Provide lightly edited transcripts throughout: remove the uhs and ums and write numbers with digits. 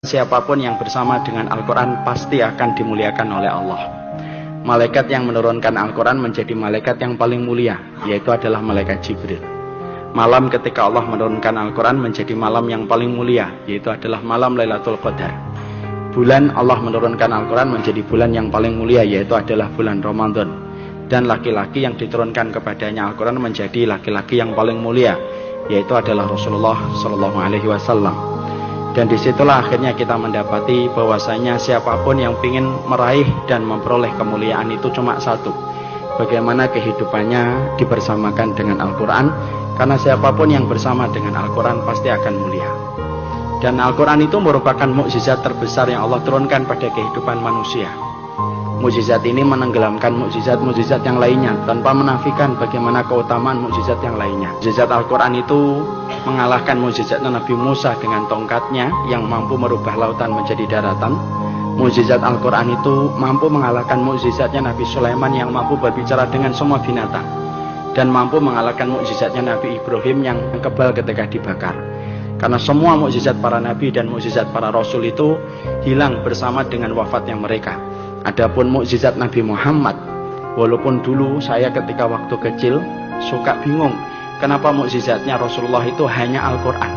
Siapapun yang bersama dengan Al-Quran pasti akan dimuliakan oleh Allah. Malaikat yang menurunkan Al-Quran menjadi malaikat yang paling mulia, yaitu adalah malaikat Jibril. Malam ketika Allah menurunkan Al-Quran menjadi malam yang paling mulia, yaitu adalah malam Lailatul Qadar. Bulan Allah menurunkan Al-Quran menjadi bulan yang paling mulia, yaitu adalah bulan Ramadan. Dan laki-laki yang diturunkan kepadanya Al-Quran menjadi laki-laki yang paling mulia, yaitu adalah Rasulullah SAW. Dan disitulah akhirnya kita mendapati bahwasanya siapapun yang ingin meraih dan memperoleh kemuliaan itu cuma satu, bagaimana kehidupannya dibersamakan dengan Al-Quran. Karena siapapun yang bersama dengan Al-Quran pasti akan mulia. Dan Al-Quran itu merupakan mukjizat terbesar yang Allah turunkan pada kehidupan manusia. Mukjizat ini menenggelamkan mukjizat-mukjizat yang lainnya tanpa menafikan bagaimana keutamaan mukjizat yang lainnya. Mukjizat Al-Quran itu mengalahkan mukjizatnya Nabi Musa dengan tongkatnya yang mampu merubah lautan menjadi daratan. Mukjizat Al-Quran itu mampu mengalahkan mukjizatnya Nabi Sulaiman yang mampu berbicara dengan semua binatang, dan mampu mengalahkan mukjizatnya Nabi Ibrahim yang kebal ketika dibakar. Karena semua mukjizat para nabi dan mukjizat para rasul itu hilang bersama dengan wafatnya mereka. Adapun mukjizat Nabi Muhammad, walaupun dulu saya ketika waktu kecil suka bingung kenapa mukjizatnya Rasulullah itu hanya Al-Quran,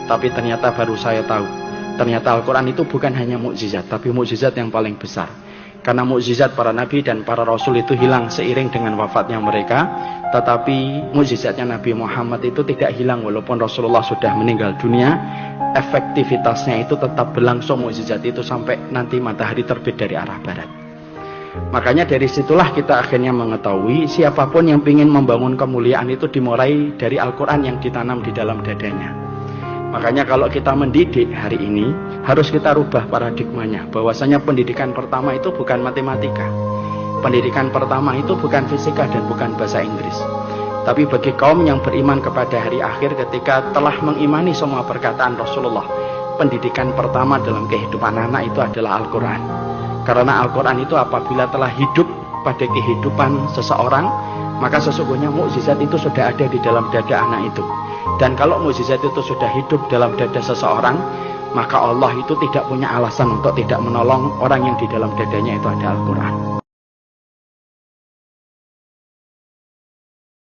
tapi ternyata baru saya tahu, ternyata Al-Quran itu bukan hanya mukjizat, tapi mukjizat yang paling besar. Karena mukjizat para nabi dan para rasul itu hilang seiring dengan wafatnya mereka, tetapi mukjizatnya Nabi Muhammad itu tidak hilang walaupun Rasulullah sudah meninggal dunia. Efektivitasnya itu tetap berlangsung mukjizat itu sampai nanti matahari terbit dari arah barat. Makanya dari situlah kita akhirnya mengetahui siapapun yang ingin membangun kemuliaan itu dimulai dari Al-Quran yang ditanam di dalam dadanya. Makanya kalau kita mendidik hari ini harus kita rubah paradigmanya, bahwasanya pendidikan pertama itu bukan matematika, pendidikan pertama itu bukan fisika dan bukan bahasa Inggris. Tapi bagi kaum yang beriman kepada hari akhir, ketika telah mengimani semua perkataan Rasulullah, pendidikan pertama dalam kehidupan anak itu adalah Al-Quran. Karena Al-Quran itu apabila telah hidup pada kehidupan seseorang, maka sesungguhnya mukjizat itu sudah ada di dalam dada anak itu. Dan kalau mukjizat itu sudah hidup dalam dada seseorang, maka Allah itu tidak punya alasan untuk tidak menolong orang yang di dalam dadanya itu ada Al-Quran.